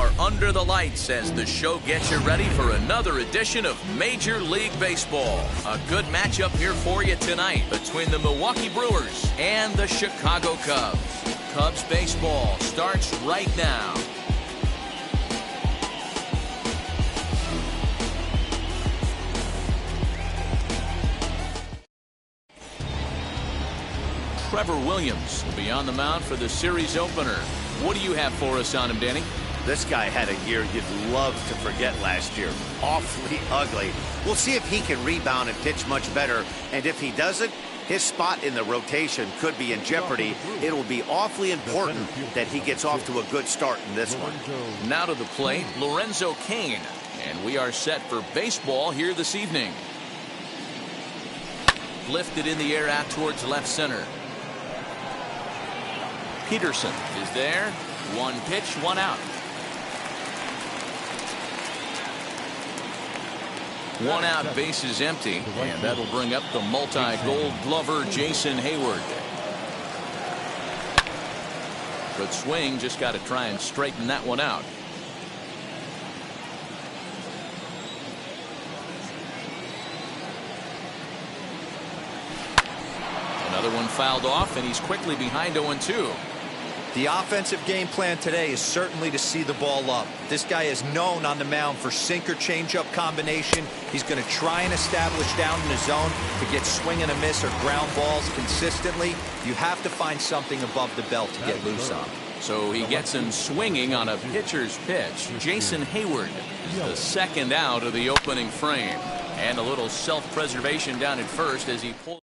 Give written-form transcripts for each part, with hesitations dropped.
are under the lights as the show gets you ready for another edition of Major League Baseball. A good matchup here for you tonight between the Milwaukee Brewers and the Chicago Cubs. Cubs baseball starts right now. Trevor Williams will be on the mound for the series opener. What do you have for us on him, Danny? This guy had a year you'd love to forget last year. Awfully ugly. We'll see if he can rebound and pitch much better. And if he doesn't, his spot in the rotation could be in jeopardy. It will be awfully important that he gets off to a good start in this one. Now to the plate, Lorenzo Cain. And we are set for baseball here this evening. Lifted in the air out towards left center. Peterson is there. One pitch, one out. One out, bases empty, and that'll bring up the multi-gold glover Jason Hayward. Good swing, just got to try and straighten that one out. Another one fouled off, and he's quickly behind 0-2. The offensive game plan today is certainly to see the ball up. This guy is known on the mound for sinker changeup combination. He's going to try and establish down in the zone to get swing and a miss or ground balls consistently. You have to find something above the belt to get loose on. So he gets him swinging on a pitcher's pitch. Jason Hayward is the second out of the opening frame. And a little self-preservation down at first as he pulls.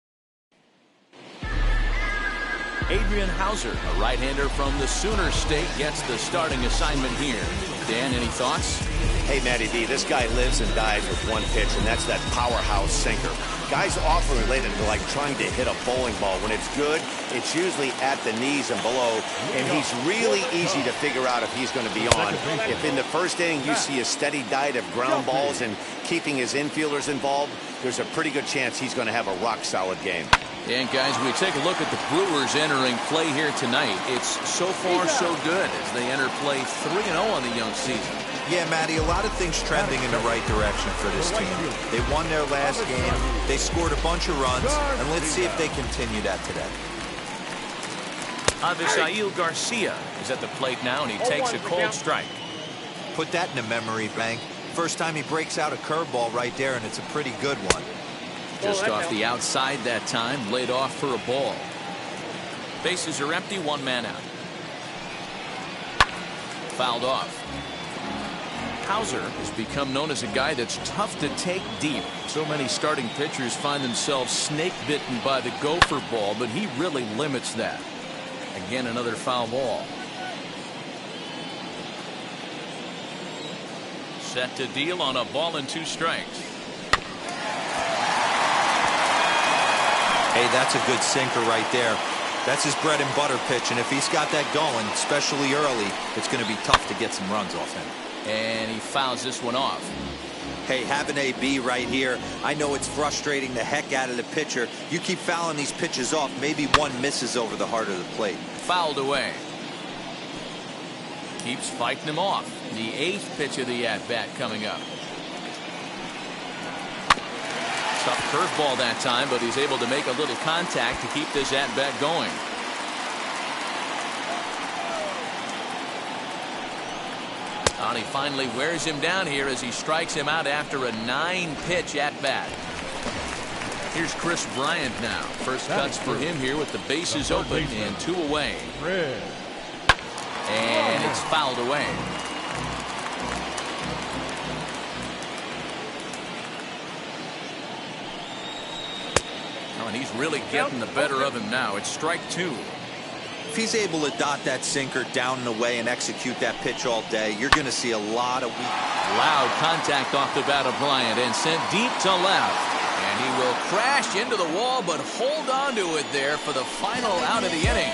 Adrian Hauser, a right-hander from the Sooner State, gets the starting assignment here. Dan, any thoughts? Hey, Matty B, this guy lives and dies with one pitch, and that's that powerhouse sinker. Guys often related to like trying to hit a bowling ball. When it's good, it's usually at the knees and below, and he's really easy to figure out if he's going to be on. If in the first inning you see a steady diet of ground balls and keeping his infielders involved, there's a pretty good chance he's going to have a rock-solid game. And guys, we take a look at the Brewers entering play here tonight. It's so far so good as they enter play 3-0 on the young season. Yeah, Matty, a lot of things trending in the right direction for this team. They won their last game, they scored a bunch of runs, and let's see if they continue that today. Avisail Garcia is at the plate now, and he takes a cold strike. Put that in a memory bank. First time he breaks out a curveball right there, and it's a pretty good one. Just off the outside that time, laid off for a ball. Bases are empty, one man out. Fouled off. Hauser has become known as a guy that's tough to take deep. So many starting pitchers find themselves snake bitten by the gopher ball, but he really limits that. Again, another foul ball. Set to deal on a ball and 2 strikes. Hey, that's a good sinker right there. That's his bread and butter pitch, and if he's got that going, especially early, it's going to be tough to get some runs off him. And he fouls this one off. Hey, have an AB right here. I know it's frustrating the heck out of the pitcher. You keep fouling these pitches off, maybe one misses over the heart of the plate. Fouled away. Keeps fighting him off. The 8th pitch of the at-bat coming up. Tough curveball that time, but he's able to make a little contact to keep this at-bat going. And he finally wears him down here as he strikes him out after a 9-pitch at-bat. Here's Chris Bryant now. First cuts for him here with the bases open and 2 away. And it's fouled away. And he's really getting the better of him now. It's strike 2. If he's able to dot that sinker down and away and execute that pitch all day, you're going to see a lot of loud contact off the bat of Bryant and sent deep to left. And he will crash into the wall, but hold on to it there for the final out of the inning.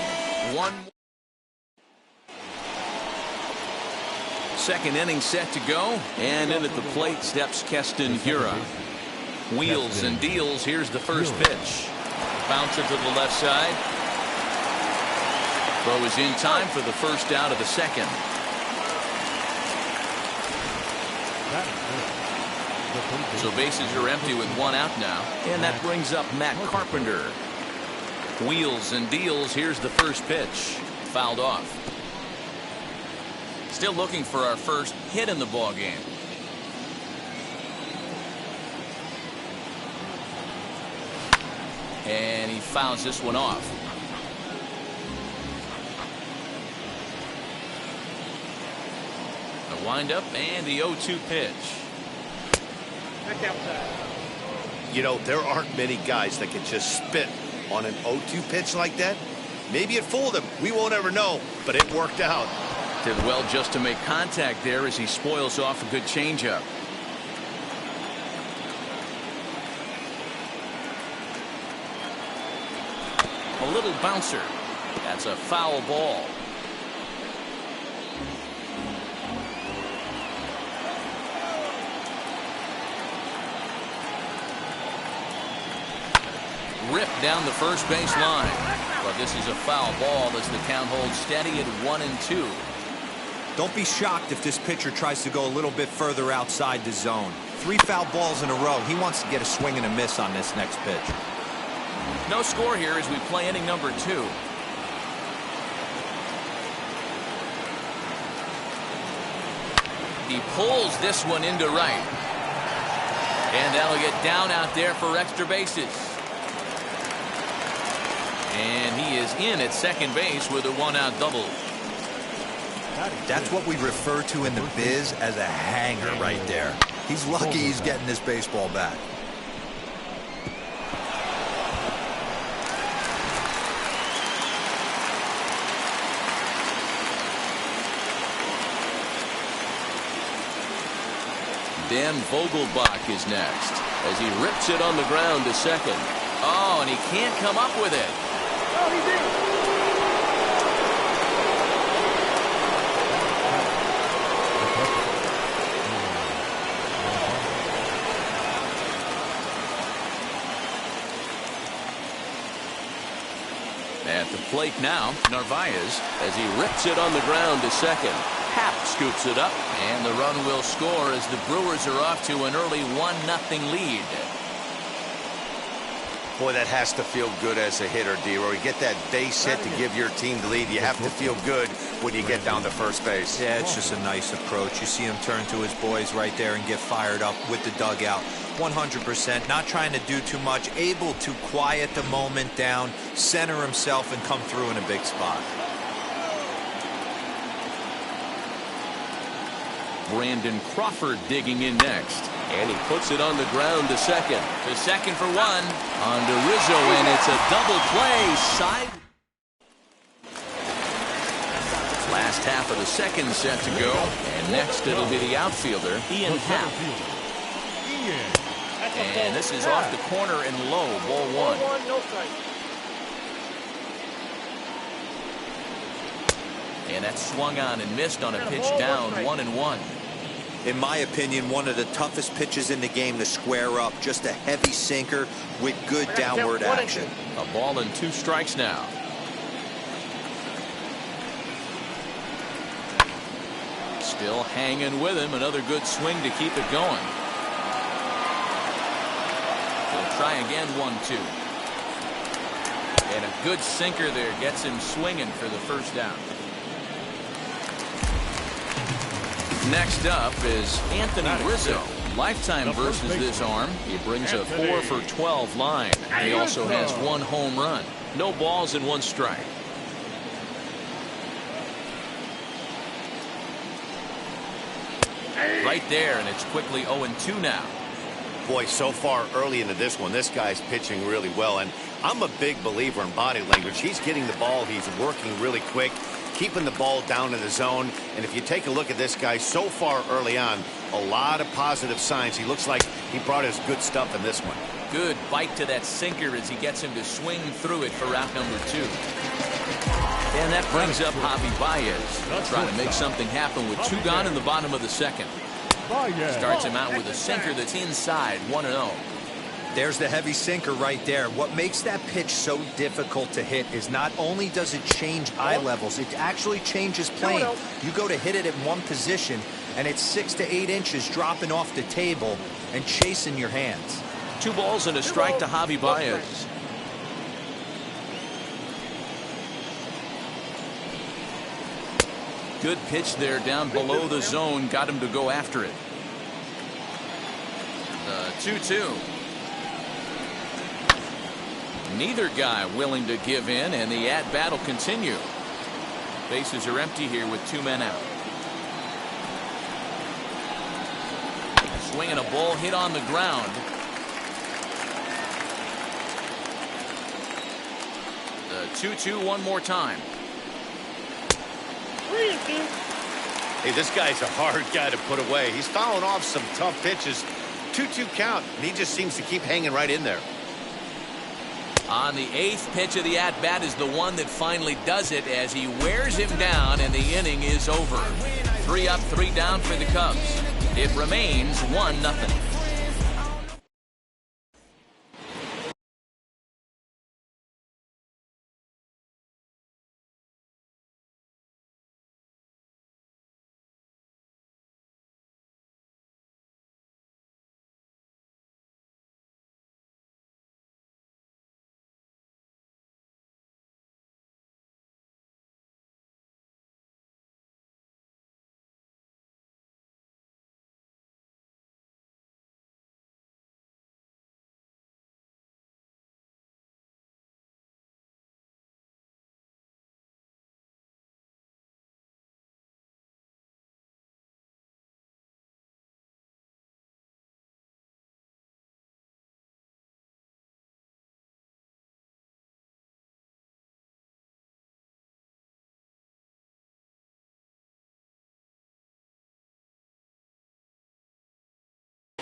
Second inning set to go, and in at the plate steps Keston Hiura. Wheels and deals. Here's the first pitch. Bouncer to the left side. Throw is in time for the first out of the second. So bases are empty with one out now. And that brings up Matt Carpenter. Wheels and deals. Here's the first pitch. Fouled off. Still looking for our first hit in the ball game. And he fouls this one off. The windup and the 0-2 pitch. You know, there aren't many guys that can just spit on an 0-2 pitch like that. Maybe it fooled him. We won't ever know, but it worked out. Did well just to make contact there as he spoils off a good changeup. A little bouncer. That's a foul ball. Ripped down the first base line. But this is a foul ball as the count holds steady at 1-2. Don't be shocked if this pitcher tries to go a little bit further outside the zone. 3 foul balls in a row. He wants to get a swing and a miss on this next pitch. No score here as we play inning number 2. He pulls this one into right. And that'll get down out there for extra bases. And he is in at second base with a 1-out double. That's what we refer to in the biz as a hanger right there. He's lucky he's getting this baseball back. Dan Vogelbach is next as he rips it on the ground to second. Oh, and he can't come up with it. At the plate now, Narvaez as he rips it on the ground to second. Happ scoops it up, and the run will score as the Brewers are off to an early 1-0 lead. Boy, that has to feel good as a hitter, D-Roy. You get that base hit to give your team the lead. You have to feel good when you get down to first base. Yeah, it's just a nice approach. You see him turn to his boys right there and get fired up with the dugout. 100%, not trying to do too much, able to quiet the moment down, center himself, and come through in a big spot. Brandon Crawford digging in next. And he puts it on the ground to second. To second for one. On to Rizzo, and it's a double play. Side. Last half of the second set to go. And next it'll be the outfielder, Ian Happ. And this is off the corner and low. Ball 1. And that's swung on and missed on a pitch down, 1-1. In my opinion, one of the toughest pitches in the game to square up. Just a heavy sinker with good downward action. A ball and 2 strikes now. Still hanging with him. Another good swing to keep it going. He'll try again, 1-2. And a good sinker there gets him swinging for the first down. Next up is Anthony Rizzo. Lifetime versus this arm. He brings a 4 for 12 line. He also has 1 home run. No balls and 1 strike. Right there, and it's quickly 0-2 now. Boy, so far early into this one, this guy's pitching really well, and I'm a big believer in body language. He's getting the ball, he's working really quick, keeping the ball down in the zone. And if you take a look at this guy so far early on, a lot of positive signs. He looks like he brought his good stuff in this one. Good bite to that sinker as he gets him to swing through it for route number 2. And that brings up Javi Baez, trying to make something happen with 2 gone in the bottom of the second. Starts him out with a sinker that's inside, 1-0. There's the heavy sinker right there. What makes that pitch so difficult to hit is not only does it change eye levels, it actually changes plane. You go to hit it in one position, and it's 6 to 8 inches dropping off the table and chasing your hands. 2 balls and a strike to Javi Baez. Good pitch there down below the zone, got him to go after it. The 2-2. Neither guy willing to give in, and the at-bat will continue. Bases are empty here with 2 men out. Swinging a ball hit on the ground. The 2-2 one more time. Hey, this guy's a hard guy to put away. He's fouling off some tough pitches. 2-2 count, and he just seems to keep hanging right in there. On the 8th pitch of the at-bat is the one that finally does it as he wears him down, and the inning is over. 3 up, 3 down for the Cubs. It remains 1-0.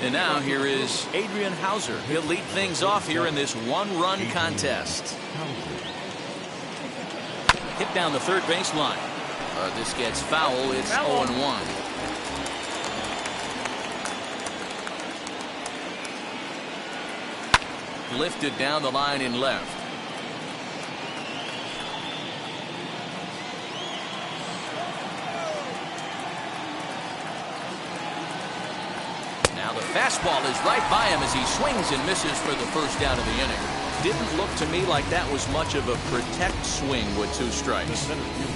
And now here is Adrian Hauser. He'll lead things off here in this 1-run contest. Hit down the third baseline. This gets foul. It's 0-1. Lifted down the line in left. Now the fastball is right by him as he swings and misses for the first out of the inning. Didn't look to me like that was much of a protect swing with 2 strikes.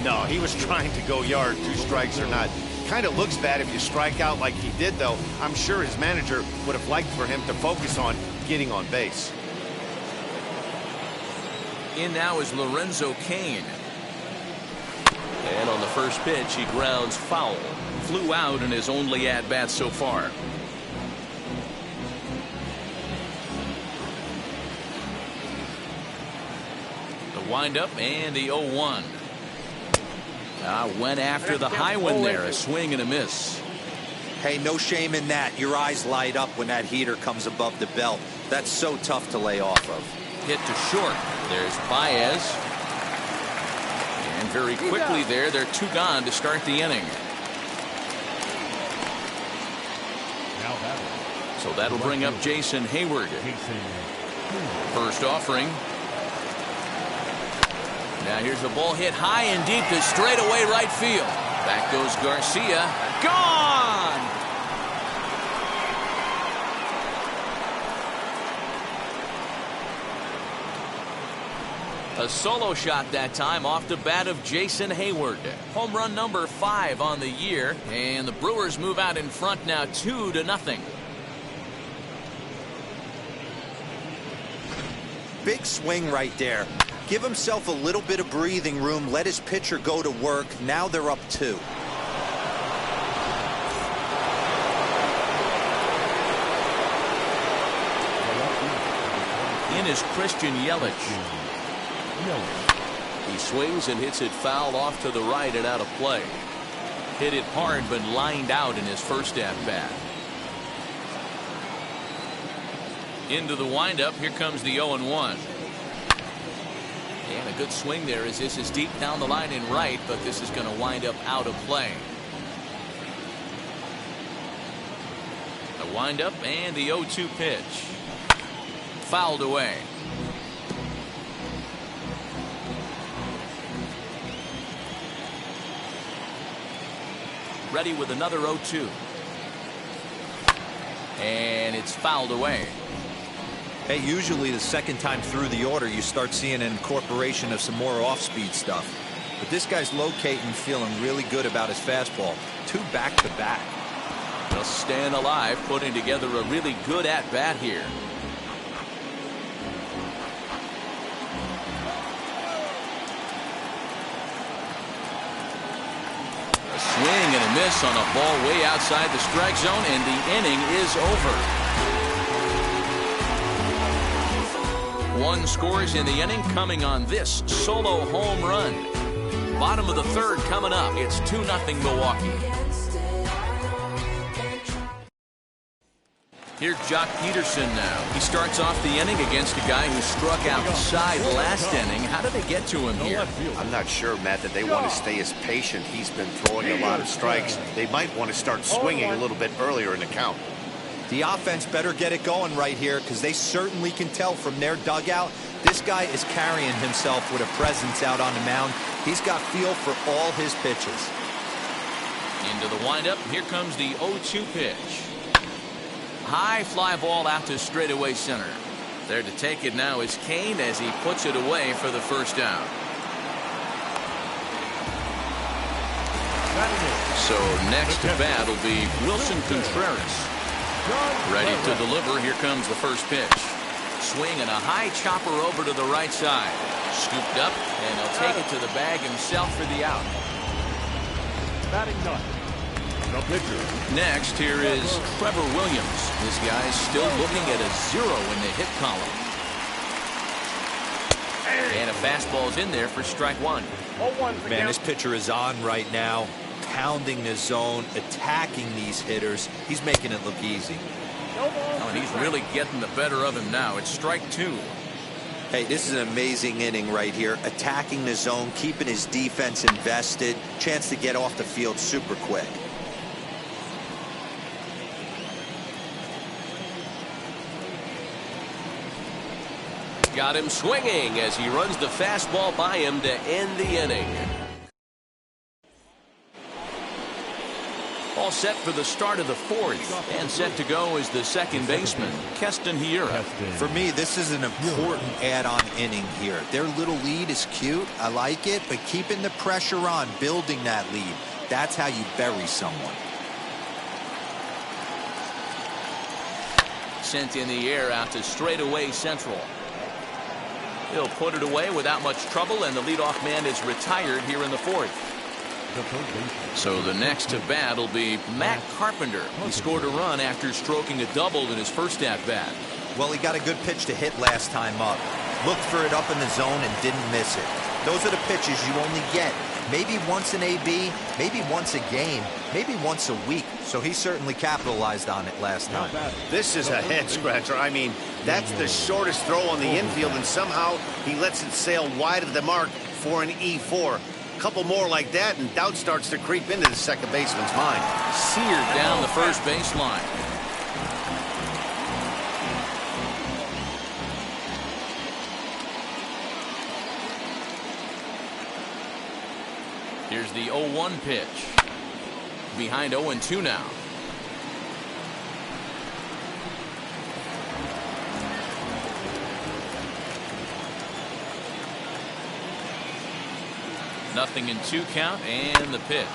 No, he was trying to go yard, 2 strikes or not. Kind of looks bad if you strike out like he did, though. I'm sure his manager would have liked for him to focus on getting on base. In now is Lorenzo Cain. And on the first pitch, he grounds foul. Flew out in his only at-bat so far. The windup and the 0-1. Went after the high one there. A swing and a miss. Hey, no shame in that. Your eyes light up when that heater comes above the belt. That's so tough to lay off of. Hit to short. There's Baez. And very quickly there, they're 2 gone to start the inning. So that'll bring up Jason Hayward. First offering. Now here's the ball hit high and deep to straightaway right field. Back goes Garcia. Gone! A solo shot that time off the bat of Jason Hayward. Home run number 5 on the year, and the Brewers move out in front now 2-0. Big swing right there. Give himself a little bit of breathing room. Let his pitcher go to work. Now they're up 2. In is Christian Yelich. He swings and hits it foul off to the right and out of play. Hit it hard but lined out in his first at bat. Into the windup. Here comes the 0-1. And a good swing there as this is deep down the line in right, but this is going to wind up out of play. The windup and the 0-2 pitch. Fouled away. ready with another 0-2. And it's fouled away. Hey, usually the second time through the order, you start seeing an incorporation of some more off-speed stuff. But this guy's locating, feeling really good about his fastball. 2 back-to-back. Just staying alive, putting together a really good at-bat here. A swing and a miss on a ball way outside the strike zone, and the inning is over. 1 scores in the inning, coming on this solo home run. Bottom of the 3rd coming up. It's 2-0 Milwaukee. Here's Jock Peterson now. He starts off the inning against a guy who struck outside last inning. How did they get to him here? I'm not sure, Matt, that they want to stay as patient. He's been throwing a lot of strikes. They might want to start swinging a little bit earlier in the count. The offense better get it going right here, because they certainly can tell from their dugout this guy is carrying himself with a presence out on the mound. He's got feel for all his pitches. Into the windup. Here comes the 0-2 pitch. High fly ball out to straightaway center. There to take it now is Kane as he puts it away for the first down. So next to bat will be Wilson Contreras. Ready to deliver. Here comes the first pitch. Swing and a high chopper over to the right side. Scooped up, and he'll take it to the bag himself for the out. Batting done. The pitcher. Next, here is Trevor Williams. This guy's still looking at a 0 in the hit column. And a fastball's in there for strike 1. Man, this pitcher is on right now, pounding the zone, attacking these hitters. He's making it look easy. Oh, and he's really getting the better of him now. It's strike 2. Hey, this is an amazing inning right here. Attacking the zone, keeping his defense invested. Chance to get off the field super quick. Got him swinging as he runs the fastball by him to end the inning. All set for the start of the 4th, and set to go is the second baseman, Keston Hiura. For me, this is an important add-on inning here. Their little lead is cute. I like it, but keeping the pressure on, building that lead, that's how you bury someone. Sent in the air out to straightaway central. He'll put it away without much trouble, and the leadoff man is retired here in the 4th. So the next to bat will be Matt Carpenter. He scored a run after stroking a double in his first at-bat. Well, he got a good pitch to hit last time up. Looked for it up in the zone and didn't miss it. Those are the pitches you only get maybe once an AB, maybe once a game, maybe once a week. So he certainly capitalized on it last time. This is a head-scratcher. I mean, that's the shortest throw on the infield, and somehow he lets it sail wide of the mark for an E4. A couple more like that, and doubt starts to creep into the second baseman's mind. Seared down the first baseline. Here's the 0-1 pitch. Behind 0-2 now. Nothing in 2 count, and the pitch.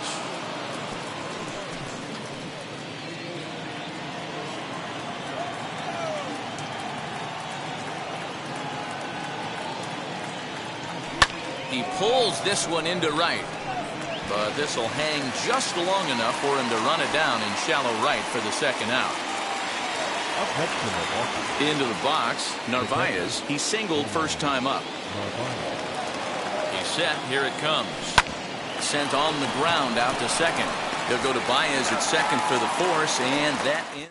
He pulls this one into right, but this will hang just long enough for him to run it down in shallow right for the second out. Into the box, Narvaez. He singled first time up. He's set. Here it comes. Sent on the ground out to second. He'll go to Baez at second for the force, and that in.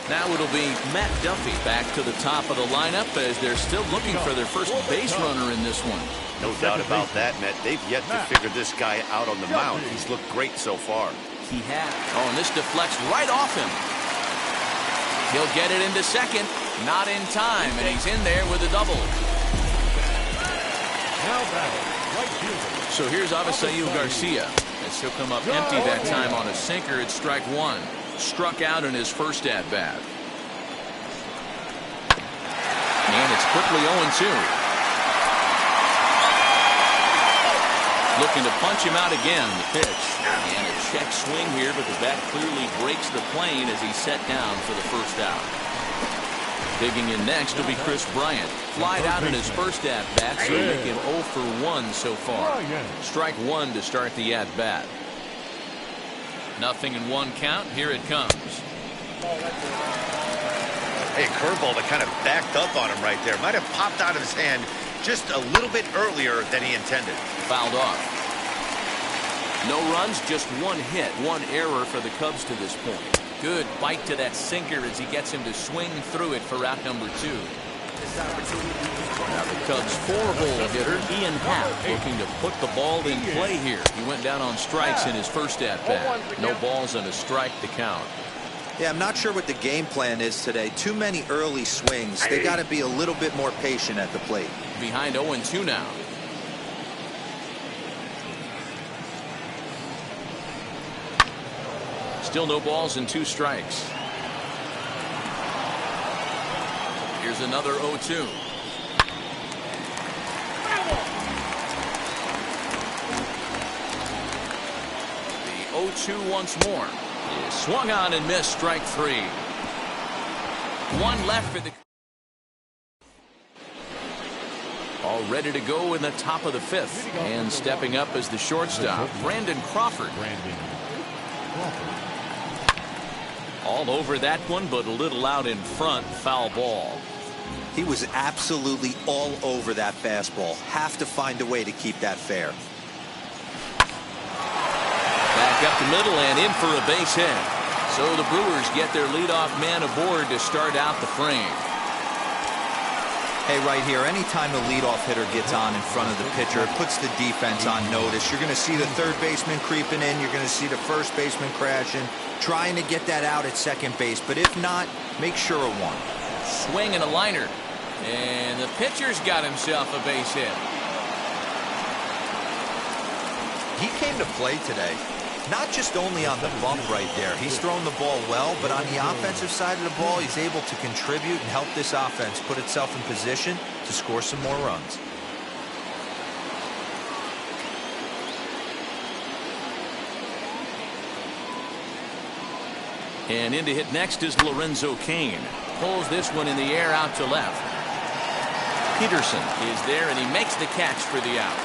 Now it'll be Matt Duffy back to the top of the lineup as they're still looking for their first base runner in this one. No doubt about that, Matt. They've yet to figure this guy out on the mound. He's looked great so far. He has. Oh, and this deflects right off him. He'll get it into second. Not in time, and he's in there with a double. So here's Avisail Garcia as he'll come up empty that time on a sinker. It's strike one. Struck out in his first at-bat. And it's quickly 0-2. Looking to punch him out again. The pitch. And a check swing here, but the bat clearly breaks the plane as he's set down for the first out. Digging in next will be Chris Bryant. Flied out in his first at-bat, so make him 0 for 1 so far. Strike one to start the at-bat. 0-1 count. Here it comes. Hey, curveball that kind of backed up on him right there. Might have popped out of his hand just a little bit earlier than he intended. Fouled off. No runs, just one hit, one error for the Cubs to this point. Good bite to that sinker as he gets him to swing through it for out number 2. Now the Cubs' 4-hole hitter, Ian Happ, looking to put the ball in play here. He went down on strikes in his first at-bat. No balls and a strike to count. Yeah, I'm not sure what the game plan is today. Too many early swings. They got to be a little bit more patient at the plate. Behind 0-2 now. Still no balls and 2 strikes. Here's another 0-2. The 0-2 once more. He swung on and missed, strike 3. One left for the. All ready to go in the top of the 5th. And stepping up as the shortstop, Brandon Crawford. All over that one, but a little out in front. Foul ball. He was absolutely all over that fastball. Have to find a way to keep that fair. Back up the middle and in for a base hit. So the Brewers get their leadoff man aboard to start out the frame. Hey, right here, anytime the leadoff hitter gets on in front of the pitcher, it puts the defense on notice. You're going to see the third baseman creeping in. You're going to see the first baseman crashing, trying to get that out at second base. But if not, make sure of one. Swing and a liner. And the pitcher's got himself a base hit. He came to play today. Not just only on the bump right there. He's thrown the ball well, but on the offensive side of the ball, he's able to contribute and help this offense put itself in position to score some more runs. And in to hit next is Lorenzo Cain. Pulls this one in the air out to left. Peterson is there, and he makes the catch for the out.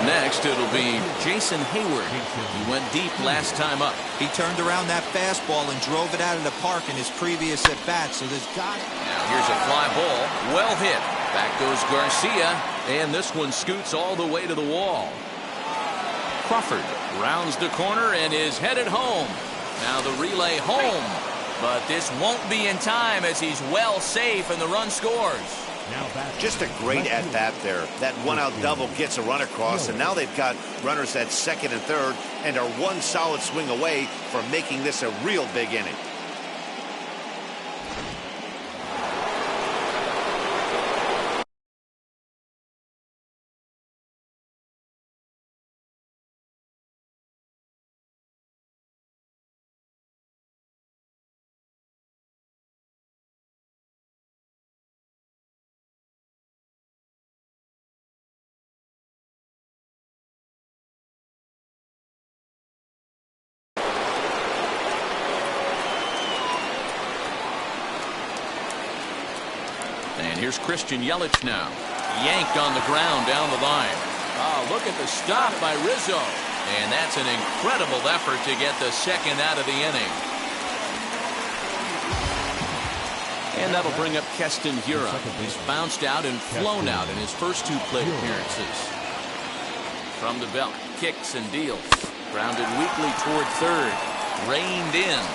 Next, it'll be Jason Hayward. He went deep last time up. He turned around that fastball and drove it out of the park in his previous at-bat, so there's got it. Now here's a fly ball. Well hit. Back goes Garcia, and this one scoots all the way to the wall. Crawford rounds the corner and is headed home. Now the relay home, but this won't be in time as he's well safe and the run scores. Just a great at-bat there. That one-out double gets a run across, and now they've got runners at second and third and are one solid swing away from making this a real big inning. And here's Christian Yelich now. Yanked on the ground down the line. Oh, look at the stop by Rizzo. And that's an incredible effort to get the second out of the inning. And that'll bring up Keston Hiura. He's bounced out and flown out in his first 2 plate appearances. From the belt, kicks and deals. Grounded weakly toward third. Reined in.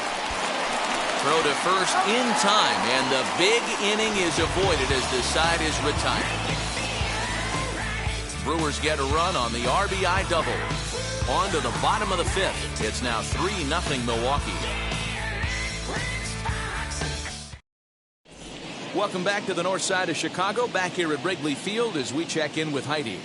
Throw to first in time, and the big inning is avoided as the side is retired. Brewers get a run on the RBI double. On to the bottom of the 5th. It's now 3-0 Milwaukee. Welcome back to the north side of Chicago, back here at Wrigley Field as we check in with Heidi.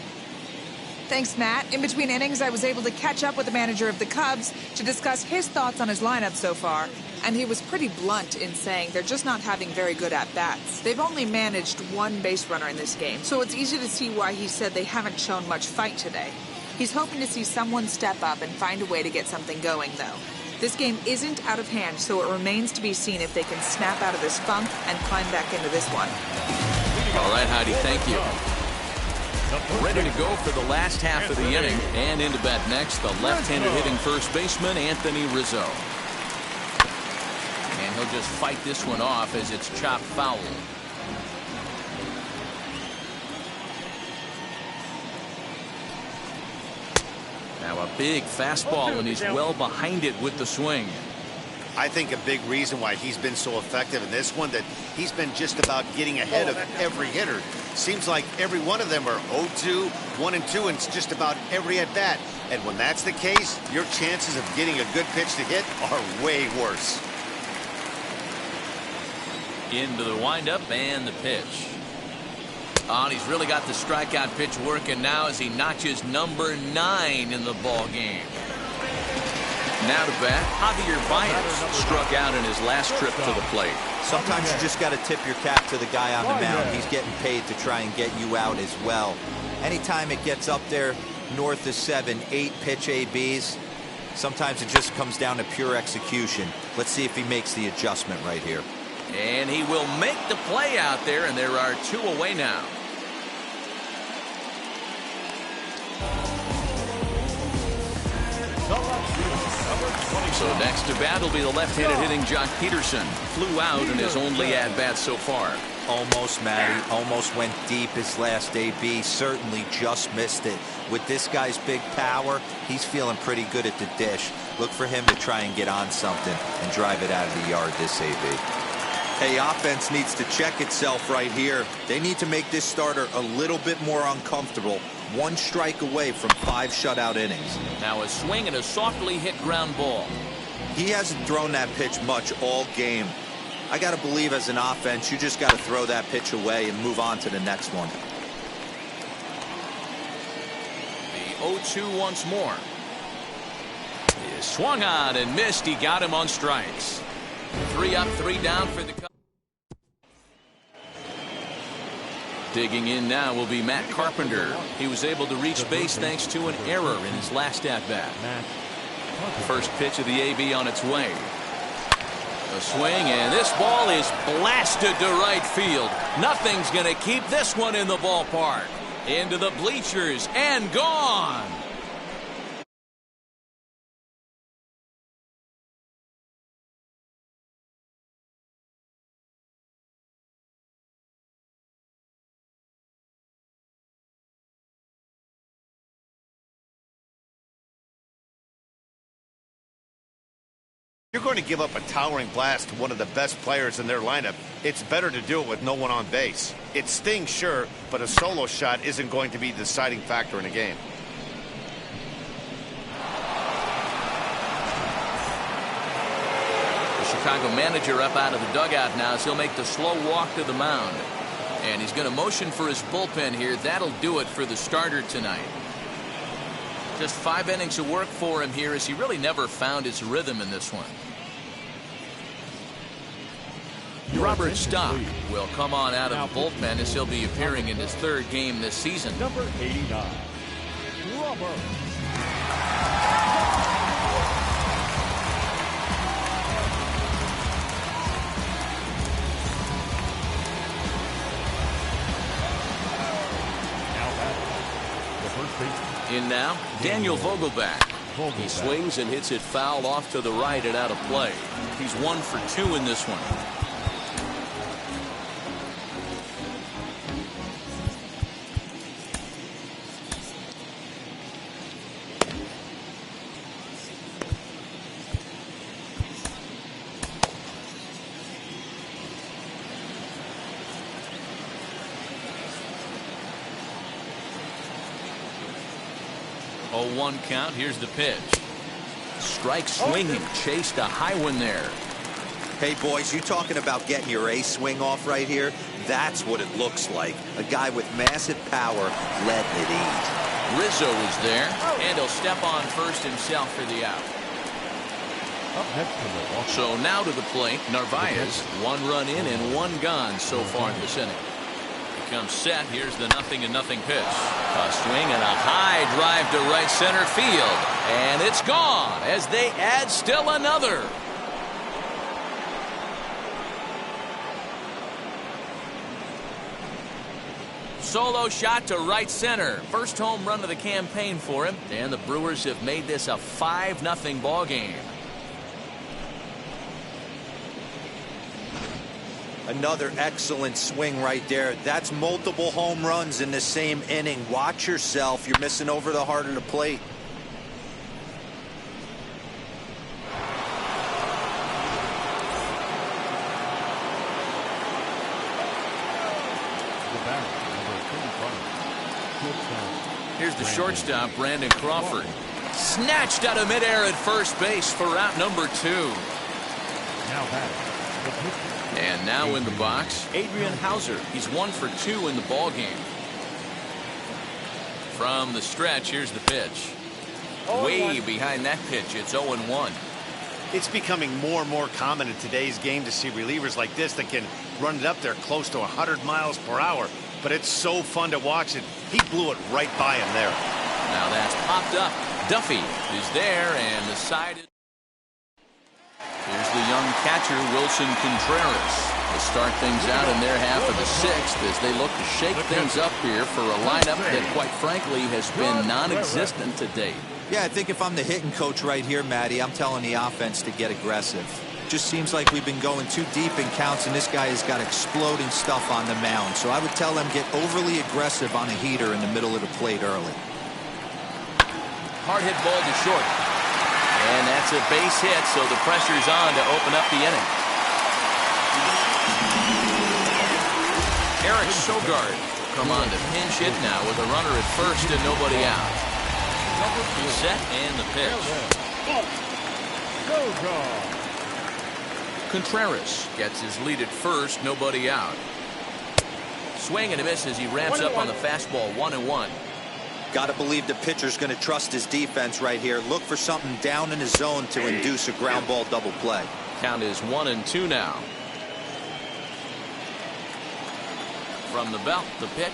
Thanks, Matt. In between innings, I was able to catch up with the manager of the Cubs to discuss his thoughts on his lineup so far. And he was pretty blunt in saying they're just not having very good at-bats. They've only managed one base runner in this game, so it's easy to see why he said they haven't shown much fight today. He's hoping to see someone step up and find a way to get something going, though. This game isn't out of hand, so it remains to be seen if they can snap out of this funk and climb back into this one. All right, Heidi, thank you. Ready to go for the last half of the inning. And into bat next, the left-handed hitting first baseman, Anthony Rizzo. And he'll just fight this one off as it's chopped foul. Now a big fastball, and he's well behind it with the swing. I think a big reason why he's been so effective in this one, that he's been just about getting ahead of every hitter. Seems like every one of them are 0-2, 1-2, and it's just about every at-bat. And when that's the case, your chances of getting a good pitch to hit are way worse. Into the windup and the pitch. Oh, and he's really got the strikeout pitch working now as he notches number 9 in the ball game. Now to bat, Javier Baez struck out in his last trip to the plate. Sometimes you just got to tip your cap to the guy on the mound. He's getting paid to try and get you out as well. Anytime it gets up there north of 7, 8 pitch ABs, sometimes it just comes down to pure execution. Let's see if he makes the adjustment right here. And he will make the play out there, and there are 2 away now. So next to bat will be the left-handed hitting Jock Peterson. Flew out in his only at-bat so far. Almost, Matty. Almost went deep his last AB. Certainly just missed it. With this guy's big power, he's feeling pretty good at the dish. Look for him to try and get on something and drive it out of the yard this AB. Hey, offense needs to check itself right here. They need to make this starter a little bit more uncomfortable. 1 strike away from 5 shutout innings. Now a swing and a softly hit ground ball. He hasn't thrown that pitch much all game. I got to believe as an offense, you just got to throw that pitch away and move on to the next one. The 0-2 once more. He swung on and missed. He got him on strikes. 3 up, 3 down for the Cubs. Digging in now will be Matt Carpenter. He was able to reach base thanks to an error in his last at-bat. First pitch of the AB on its way. A swing, and this ball is blasted to right field. Nothing's going to keep this one in the ballpark. Into the bleachers and gone. You're going to give up a towering blast to one of the best players in their lineup. It's better to do it with no one on base. It stings, sure, but a solo shot isn't going to be the deciding factor in a game. The Chicago manager up out of the dugout now as he'll make the slow walk to the mound. And he's going to motion for his bullpen here. That'll do it for the starter tonight. Just 5 innings of work for him here as he really never found his rhythm in this one. Robert Stock will come on out of the bullpen as he'll be appearing in his 3rd game this season. Number 89, Robert. In now, Daniel Vogelback. He swings and hits it foul off to the right and out of play. He's 1 for 2 in this one. Oh, 1 count. Here's the pitch. Strike swinging. Chased a high one there. Hey, boys, you talking about getting your ace swing off right here? That's what it looks like. A guy with massive power letting it eat. Rizzo is there, and he'll step on first himself for the out. So now to the plate, Narvaez. 1 run in and 1 gone so far in this inning. He comes set. Here's the 0-0 pitch. A swing and a high drive to right center field. And it's gone as they add still another. Solo shot to right center. First home run of the campaign for him. And the Brewers have made this a 5-0 ball game. Another excellent swing right there. That's multiple home runs in the same inning. Watch yourself. You're missing over the heart of the plate. Here's the shortstop, Brandon Crawford. Snatched out of midair at first base for out number 2. And now in the box, Adrian Hauser. He's 1 for 2 in the ball game. From the stretch, here's the pitch. Way behind that pitch, it's 0-1. It's becoming more and more common in today's game to see relievers like this that can run it up there close to 100 miles per hour. But it's so fun to watch it. He blew it right by him there. Now that's popped up. Duffy is there, and the side is... Here's the young catcher, Wilson Contreras. To start things out in their half of the 6th as they look to shake things up here for a lineup that, quite frankly, has been non-existent to date. Yeah, I think if I'm the hitting coach right here, Matty, I'm telling the offense to get aggressive. Just seems like we've been going too deep in counts, and this guy has got exploding stuff on the mound. So I would tell them get overly aggressive on a heater in the middle of the plate early. Hard hit ball to short. And that's a base hit, so the pressure's on to open up the inning. Eric Sogard come on to pinch hit now with a runner at first and nobody out. Set and the pitch. Contreras gets his lead at first, nobody out. Swing and a miss as he ramps up on the fastball, 1-1. Got to believe the pitcher's going to trust his defense right here. Look for something down in his zone to induce a ground ball double play. Count is 1-2 now. From the belt, the pitch.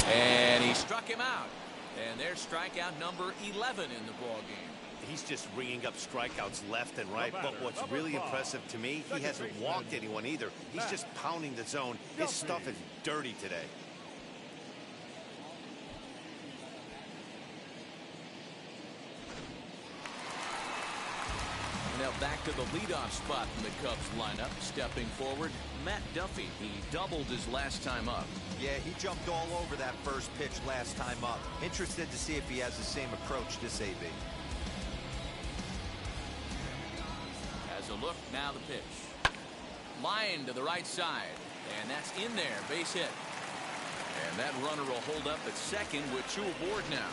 And he struck him out. And there's strikeout number 11 in the ball game. He's just ringing up strikeouts left and right. But what's really impressive to me, he hasn't walked anyone either. He's just pounding the zone. His stuff is dirty today. Now back to the leadoff spot in the Cubs lineup. Stepping forward, Matt Duffy. He doubled his last time up. Yeah, he jumped all over that first pitch last time up. Interested to see if he has the same approach this AB. As a look, now the pitch. Line to the right side. And that's in there, base hit. And that runner will hold up at second with 2 aboard now.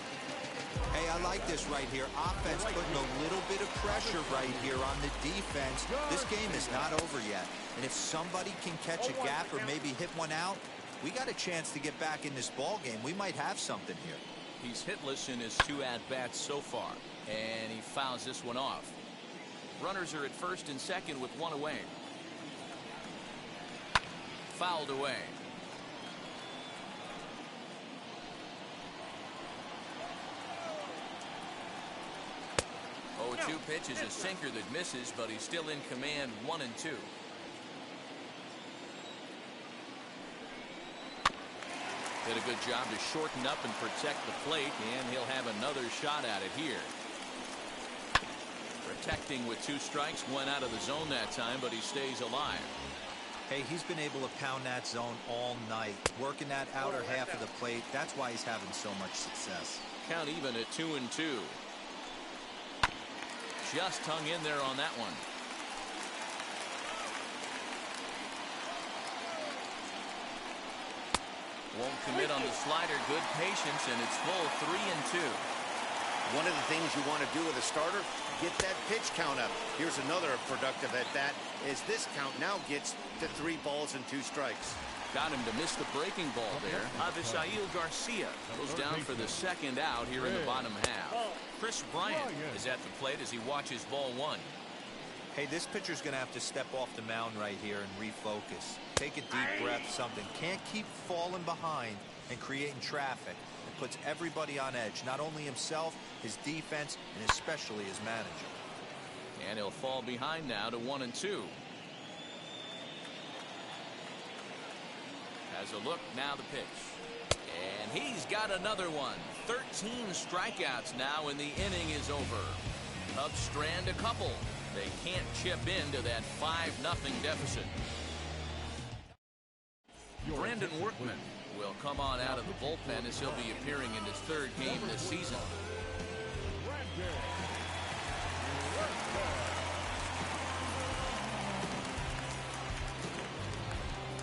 Hey, I like this right here. Offense putting a little bit of pressure right here on the defense. This game is not over yet. And if somebody can catch a gap or maybe hit one out, we got a chance to get back in this ball game. We might have something here. He's hitless in his 2 at-bats so far. And he fouls this one off. Runners are at first and second with 1 away. Fouled away. 0-2 pitch is a sinker that misses, but he's still in command, 1-2. Did a good job to shorten up and protect the plate, and he'll have another shot at it here. Protecting with 2 strikes, went out of the zone that time, but he stays alive. Hey, he's been able to pound that zone all night, working that outer half of the plate. That's why he's having so much success. Count even at 2-2. Just hung in there on that one. Won't commit on the slider. Good patience, and it's full 3-2. One of the things you want to do with a starter, get that pitch count up. Here's another productive at bat as this count now gets to 3 balls and 2 strikes. Got him to miss the breaking ball there. Avisail Garcia goes down for the second out here in the bottom half. Chris Bryant is at the plate as he watches ball 1. Hey, this pitcher's going to have to step off the mound right here and refocus. Take a deep breath, something. Can't keep falling behind and creating traffic. It puts everybody on edge, not only himself, his defense, and especially his manager. And he'll fall behind now to 1-2. Has a look, now the pitch. And he's got another one. 13 strikeouts now, and the inning is over. Cubs strand a couple. They can't chip into that 5-0 deficit. Brandon Workman will come on out of the bullpen as he'll be appearing in his 3rd game this season.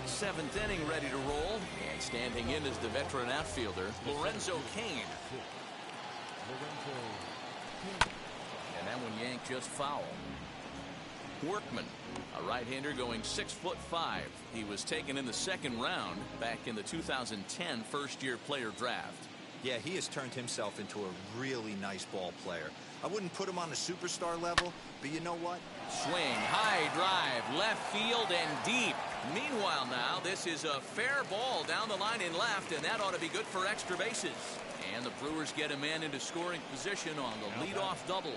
7th inning ready to roll, and standing in is the veteran outfielder Lorenzo Cain. And that one yanked just foul. Workman, a right-hander going 6'5". He was taken in the 2nd round back in the 2010 first-year player draft. Yeah, he has turned himself into a really nice ball player. I wouldn't put him on the superstar level, but you know what? Swing, high drive, left field and deep. Meanwhile now, this is a fair ball down the line in left, and that ought to be good for extra bases. And the Brewers get a man into scoring position on the leadoff double.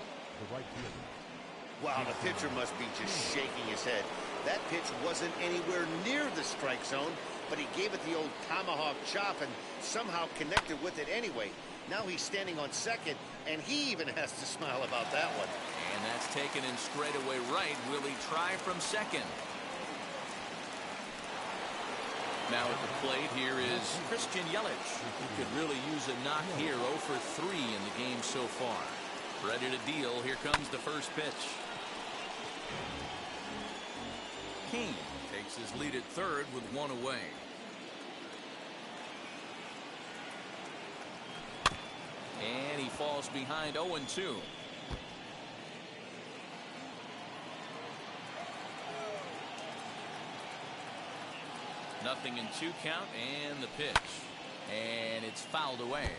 Wow, the pitcher must be just shaking his head. That pitch wasn't anywhere near the strike zone, but he gave it the old tomahawk chop and somehow connected with it anyway. Now he's standing on second, and he even has to smile about that one. And that's taken in straightaway right. Will he try from second? Now at the plate here is Christian Yelich. He could really use a knock here. 0 for 3 in the game so far. Ready to deal. Here comes the first pitch. Cain takes his lead at 3rd with 1 away. And he falls behind 0-2. Nothing in 2 count, and the pitch. And it's fouled away.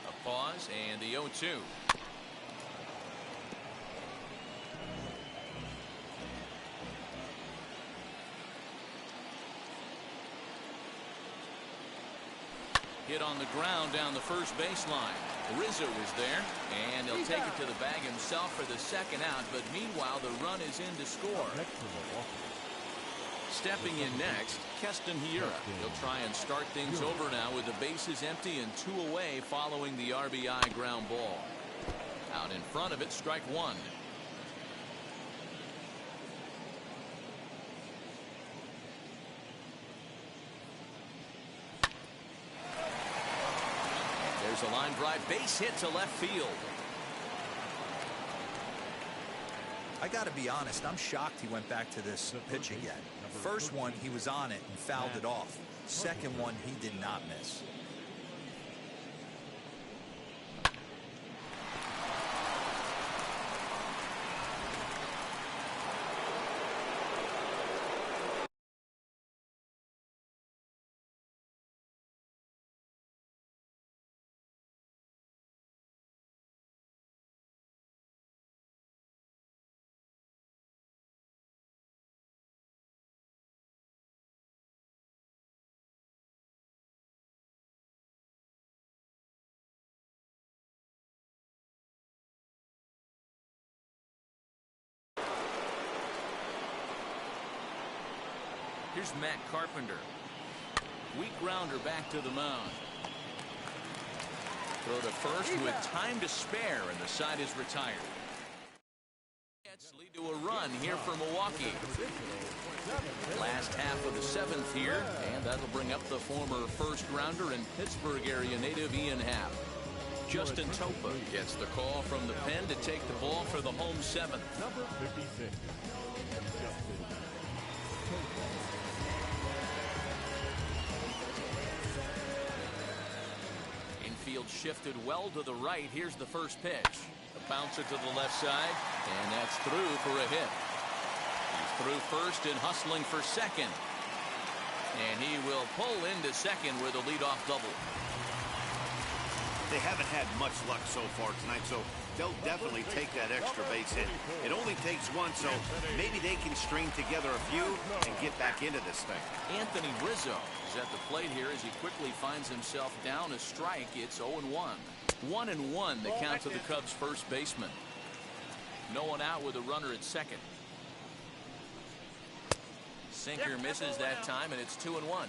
A pause, and the 0-2. Hit on the ground down the first baseline. Rizzo is there, and he'll take it to the bag himself for the 2nd out, but meanwhile the run is in to score. Stepping in next, Keston Hiura. He'll try and start things over now with the bases empty and 2 away following the RBI ground ball. Out in front of it, strike 1. There's a line drive base hit to left field. I got to be honest, I'm shocked he went back to this pitch again. First one, he was on it and fouled it off. Second one, he did not miss. Here's Matt Carpenter. Weak grounder back to the mound. Throw to first with time to spare, and the side is retired. Lead to a run here for Milwaukee. Last half of the 7th here, and that'll bring up the former first rounder and Pittsburgh area native Ian Happ. Justin Topa gets the call from the pen to take the ball for the home seventh. Number 56, Justin Topa. Infield shifted well to the right. Here's the first pitch. A bouncer to the left side, and that's through for a hit. He's through first and hustling for second. And he will pull into second with a leadoff double. They haven't had much luck so far tonight, so they'll definitely take that extra base hit. It only takes one, so maybe they can string together a few and get back into this thing. Anthony Rizzo is at the plate here as he quickly finds himself down a strike. It's 0-1. 1-1 the count to the Cubs first baseman. No one out with a runner at second. Sinker misses that time, and it's 2-1.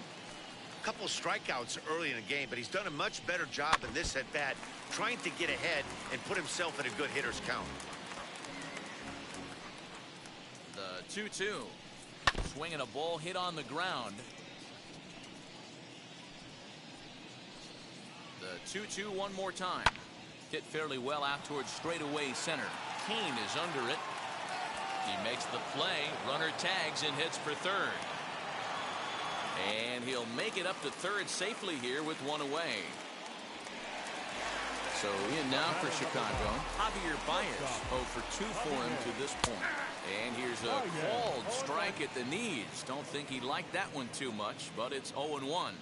Couple of strikeouts early in the game, but he's done a much better job in this at bat trying to get ahead and put himself in a good hitter's count. The 2-2. Swinging a ball hit on the ground. The 2-2 one more time. Hit fairly well out towards straightaway center. Kane is under it. He makes the play. Runner tags and hits for third. And he'll make it up to third safely here with one away. So in now for Chicago, Javier Baez 0 for 2 for him to this point. And here's a called strike at the knees. Don't think he liked that one too much, but it's 0-1.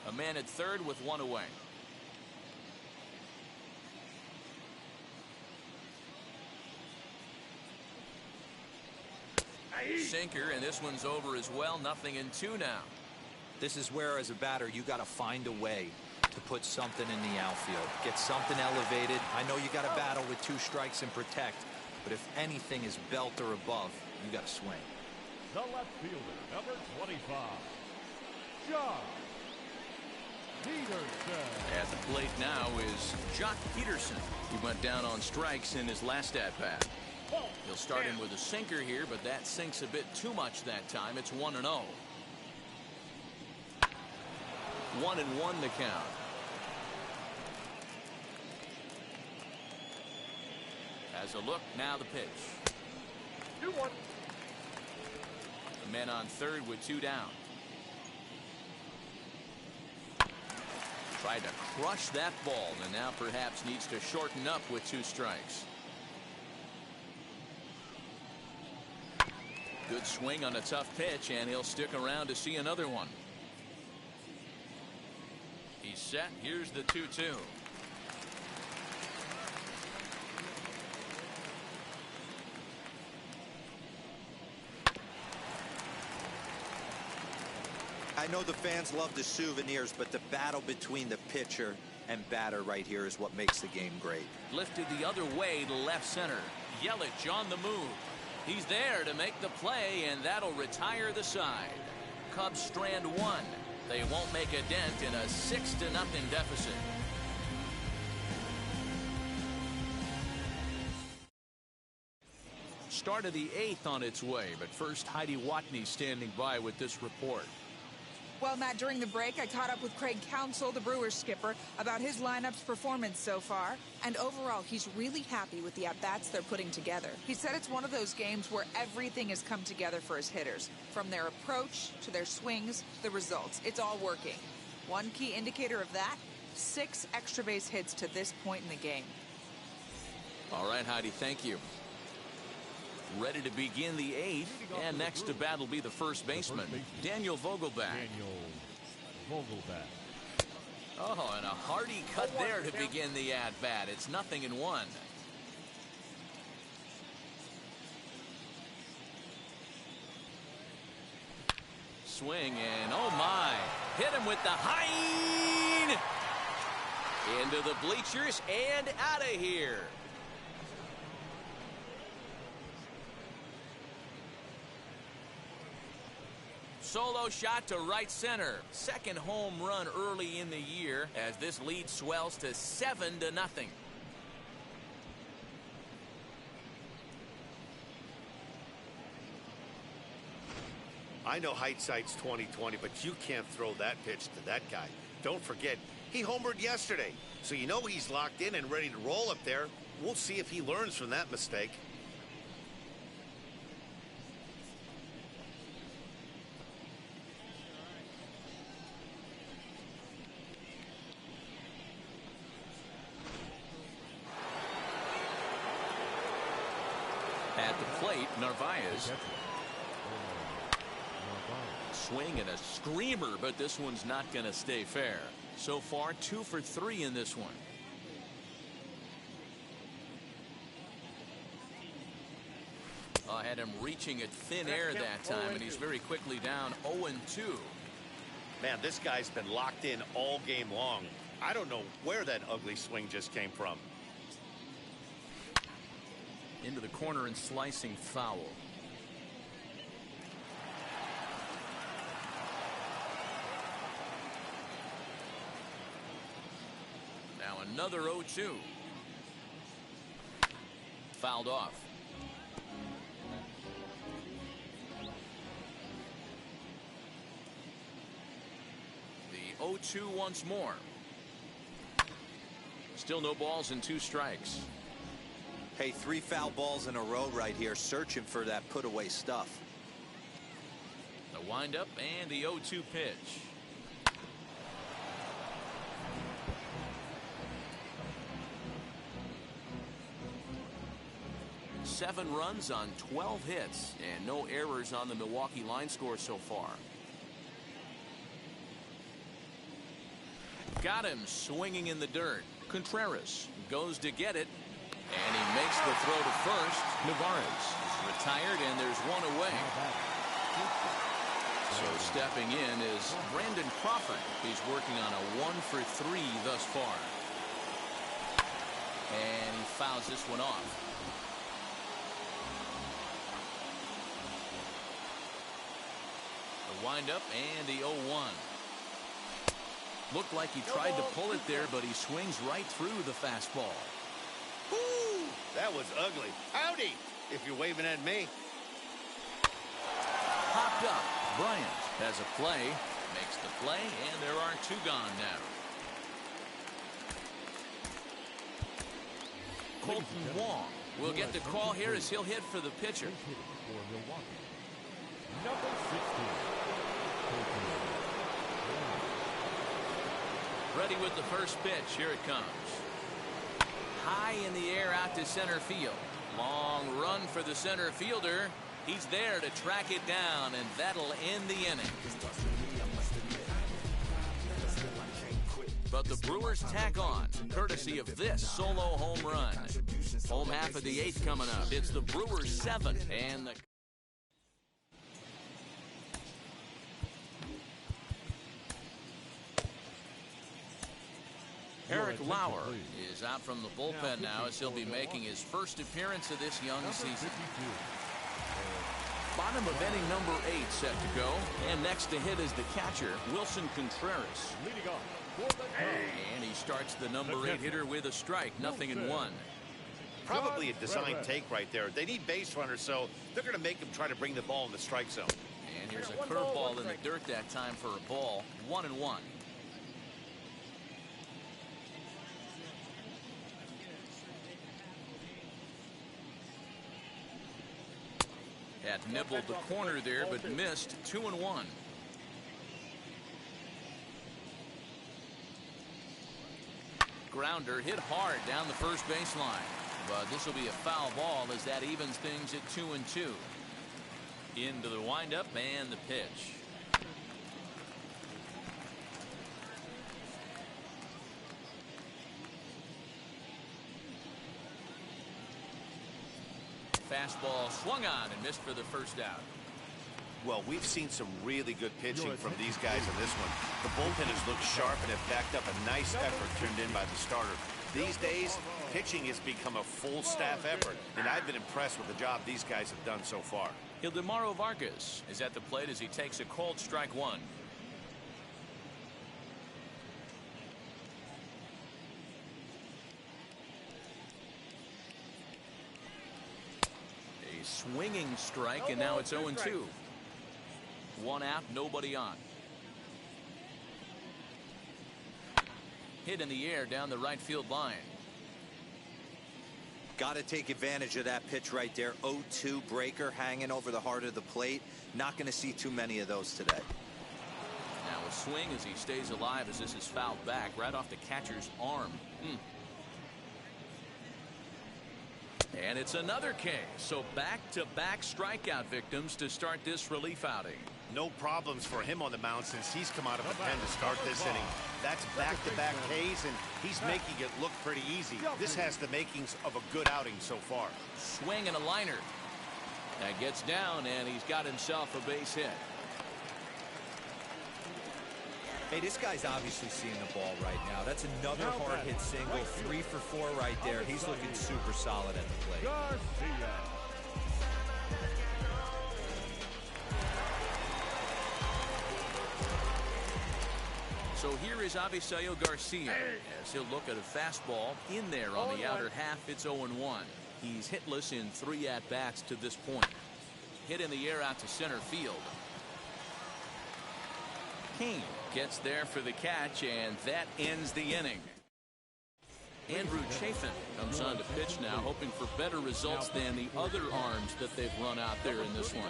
A man at third with one away. Sinker, and this one's over as well. 0-2 now. This is where, as a batter, you got to find a way to put something in the outfield. Get something elevated. I know you got to battle with 2 strikes and protect, but if anything is belt or above, you got to swing. The left fielder, number 25, Josh Peterson. At the plate now is Jock Peterson. He went down on strikes in his last at-bat. He'll start in with a sinker here, but that sinks a bit too much that time. It's 1-0. 1-1 the count. As a look, now the pitch. 2-1. The men on third with 2 down. Tried to crush that ball, and now perhaps needs to shorten up with 2 strikes. Good swing on a tough pitch, and he'll stick around to see another one. He's set. Here's the 2-2. I know the fans love the souvenirs, but the battle between the pitcher and batter right here is what makes the game great. Lifted the other way to left center. Yelich on the move. He's there to make the play, and that'll retire the side. Cubs strand 1. They won't make a dent in a 6-0 deficit. Start of the 8th on its way, but first Heidi Watney standing by with this report. Well, Matt, during the break, I caught up with Craig Counsell, the Brewers skipper, about his lineup's performance so far. And overall, he's really happy with the at-bats they're putting together. He said it's one of those games where everything has come together for his hitters. From their approach to their swings, the results. It's all working. One key indicator of that, 6 extra base hits to this point in the game. All right, Heidi, thank you. Ready to begin the 8th, and next to bat will be the first baseman, Daniel Vogelbach. Oh, and a hearty cut there to begin the at-bat. It's 0-1. Swing, and oh my, hit him with the high into the bleachers and out of here. Solo shot to right center. Second home run early in the year as this lead swells to 7-0. I know hindsight's 20/20, but you can't throw that pitch to that guy. Don't forget, he homered yesterday, so you know he's locked in and ready to roll up there. We'll see if he learns from that mistake. At the plate, Narvaez. Swing and a screamer, but this one's not going to stay fair. So far, 2 for 3 in this one. I had him reaching at thin air that time, and he's very quickly down 0-2. Man, this guy's been locked in all game long. I don't know where that ugly swing just came from. Into the corner and slicing foul. Now another 0-2. Fouled off. The 0-2 once more. Still no balls and 2 strikes. Hey, 3 foul balls in a row right here, searching for that put away stuff. The windup and the 0-2 pitch. Seven runs on 12 hits and no errors on the Milwaukee line score so far. Got him swinging in the dirt. Contreras goes to get it, and he makes the throw to first. Narvaez is retired, and there's one away. So stepping in is Brandon Crawford. He's working on a 1 for 3 thus far. And he fouls this one off. The windup and the 0-1. Looked like he tried to pull it there, but he swings right through the fastball. Woo! That was ugly. Howdy, if you're waving at me. Popped up. Bryant has a play, makes the play, and there are 2 gone now. Colton Wong will get the call here as he'll hit for the pitcher. For Milwaukee, number 16. Ready with the first pitch. Here it comes. High in the air out to center field. Long run for the center fielder. He's there to track it down, and that'll end the inning. But the Brewers tack on, courtesy of this solo home run. Home half of the 8th coming up. It's the Brewers 7 and the Eric Lauer is out from the bullpen now as he'll be making his first appearance of this young season. Bottom of inning number 8 set to go, and next to hit is the catcher, Wilson Contreras. Leading off for the Cubs. And he starts the number 8 hitter with a strike, 0-1. Probably a design take right there. They need base runners, so they're going to make them try to bring the ball in the strike zone. And here's a curveball in the dirt that time for a ball, 1-1. Had nibbled the corner there, but missed. 2-1. Grounder hit hard down the first baseline, but this will be a foul ball as that evens things at 2-2. Into the windup and the pitch. Fastball swung on and missed for the first out. Well, we've seen some really good pitching from these guys in this one. The bullpen has looked sharp and have backed up a nice effort turned in by the starter. These days, pitching has become a full staff effort, and I've been impressed with the job these guys have done so far. Ildemaro Vargas is at the plate as he takes a called strike 1. A swinging strike, and now it's 0-2. 1 out, nobody on. Hit in the air down the right field line. Got to take advantage of that pitch right there. 0-2 breaker hanging over the heart of the plate. Not going to see too many of those today. Now a swing as he stays alive as this is fouled back right off the catcher's arm. And it's another K. So back-to-back strikeout victims to start this relief outing. No problems for him on the mound since he's come out of the pen to start this inning. That's back-to-back Ks, and he's making it look pretty easy. This has the makings of a good outing so far. Swing and a liner. That gets down, and he's got himself a base hit. Hey, this guy's obviously seeing the ball right now. That's another hard hit single. 3 for 4 right there. He's looking super solid at the plate. Garcia. So here is Avisail Garcia as he'll look at a fastball in there on the outer half. It's 0-1. He's hitless in 3 at-bats to this point. Hit in the air out to center field. Kane gets there for the catch, and that ends the inning. Andrew Chafin comes on to pitch now, hoping for better results than the other arms that they've run out there in this one.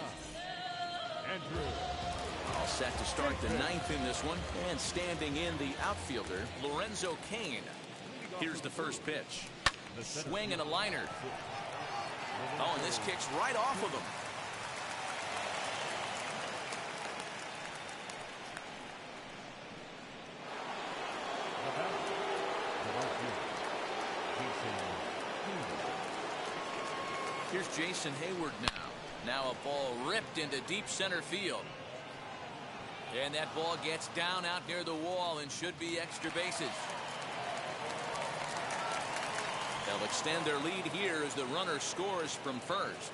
All set to start the 9th in this one, and standing in the outfielder, Lorenzo Cain. Here's the first pitch. Swing and a liner. Oh, and this kicks right off of him. Here's Jason Hayward now. Now a ball ripped into deep center field. And that ball gets down out near the wall and should be extra bases. They'll extend their lead here as the runner scores from first.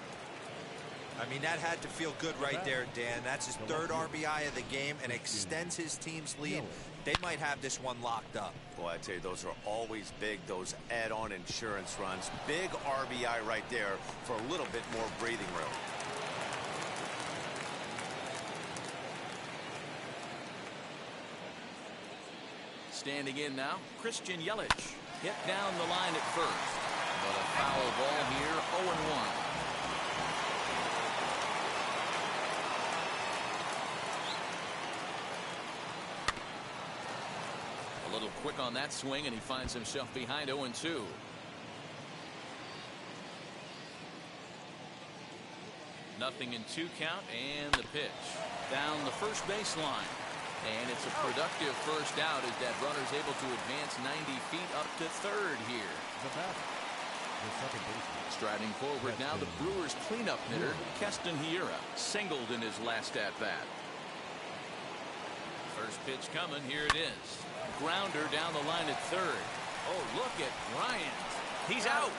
I mean, that had to feel good right there, Dan. That's his 3rd RBI of the game and extends his team's lead. They might have this one locked up. Boy, I tell you, those are always big, those add-on insurance runs. Big RBI right there for a little bit more breathing room. Standing in now, Christian Yelich. Hit down the line at first. But a foul ball here, 0-1. A little quick on that swing, and he finds himself behind 0-2. Nothing in 2 count, and the pitch. Down the first baseline. And it's a productive first out as that runner's able to advance 90 feet up to 3rd here. Striding forward now, the Brewers cleanup hitter, Keston Hiura, singled in his last at-bat. First pitch coming, here it is. Grounder down the line at 3rd. Oh, look at Bryant. He's out.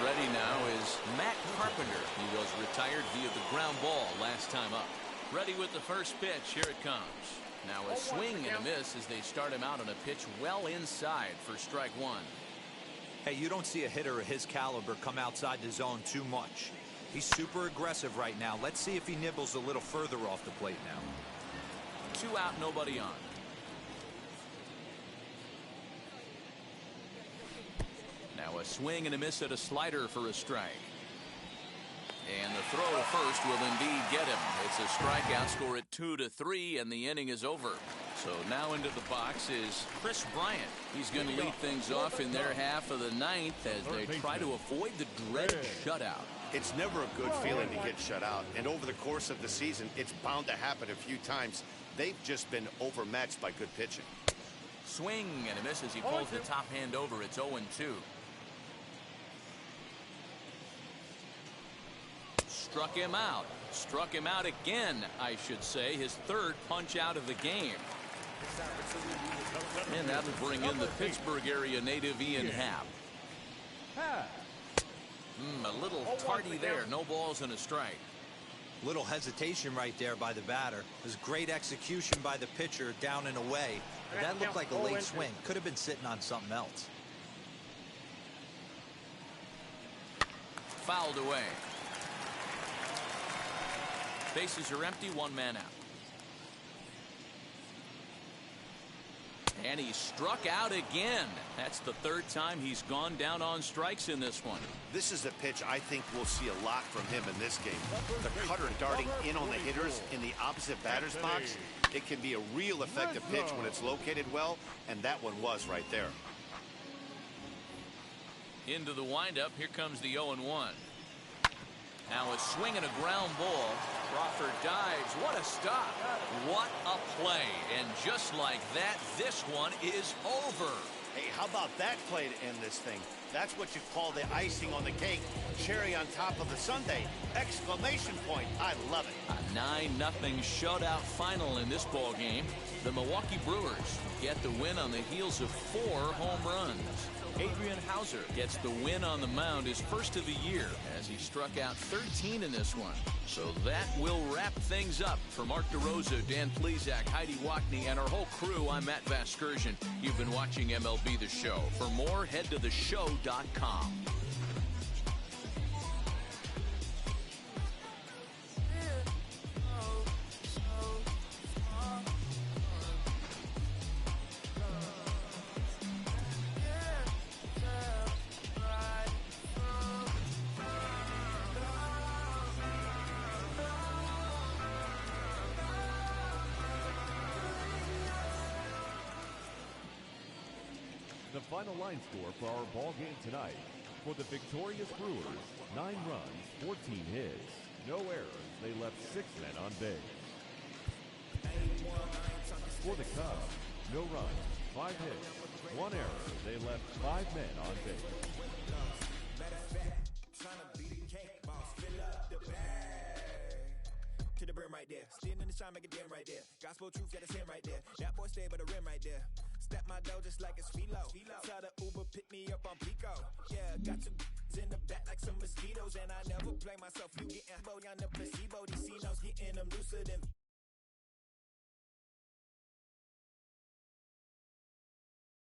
Ready now is Matt Carpenter. He was retired via the ground ball last time up. Ready with the first pitch. Here it comes. Now a swing and a miss as they start him out on a pitch well inside for strike 1. Hey, you don't see a hitter of his caliber come outside the zone too much. He's super aggressive right now. Let's see if he nibbles a little further off the plate now. 2 out, nobody on. Now a swing and a miss at a slider for a strike. And the throw to first will indeed get him. It's a strikeout, score at 2-3, and the inning is over. So now into the box is Chris Bryant. He's going to lead things off in their half of the 9th as they try to avoid the dreaded shutout. It's never a good feeling to get shut out, and over the course of the season, it's bound to happen a few times. They've just been overmatched by good pitching. Swing and a miss as he pulls the top hand over. It's 0-2. Struck him out. Struck him out again, I should say. His 3rd punch out of the game. And that'll bring in the Pittsburgh area native Ian Happ. A little tardy there. No balls and a strike. Little hesitation right there by the batter. It was great execution by the pitcher down and away. But that looked like a late swing. Could have been sitting on something else. fouled away. Bases are empty, one man out. And he struck out again. That's the third time he's gone down on strikes in this one. This is a pitch I think we'll see a lot from him in this game. The cutter darting in on the hitters in the opposite batter's box. It can be a real effective pitch when it's located well, and that one was right there. Into the windup, here comes the 0-1. Now a swing and a ground ball. Crawford dives. What a stop. What a play. And just like that, this one is over. Hey, how about that play to end this thing? That's what you call the icing on the cake. Cherry on top of the sundae. Exclamation point. I love it. A 9-0 shutout final in this ball game. The Milwaukee Brewers get the win on the heels of 4 home runs. Adrian Hauser gets the win on the mound, his first of the year, as he struck out 13 in this one. So that will wrap things up. For Mark DeRosa, Dan Plesac, Heidi Wackney, and our whole crew, I'm Matt Vasgersian. You've been watching MLB The Show. For more, head to theshow.com. The final line score for our ball game tonight. For the victorious Brewers, 9 runs, 14 hits, no errors. They left 6 men on base. For the Cubs, no runs, 5 hits, 1 error. They left 5 men on base. To the brim right there. Standing in the shine, make a dim right there. Gospel truth, got his hand right there. That boy stay by the rim right there. Step my dough just like it's philo. Tell the Uber, pick me up on Pico. Yeah, got some in the back like some mosquitoes. And I never play myself. You getting bold on the placebo. These C-notes getting them looser than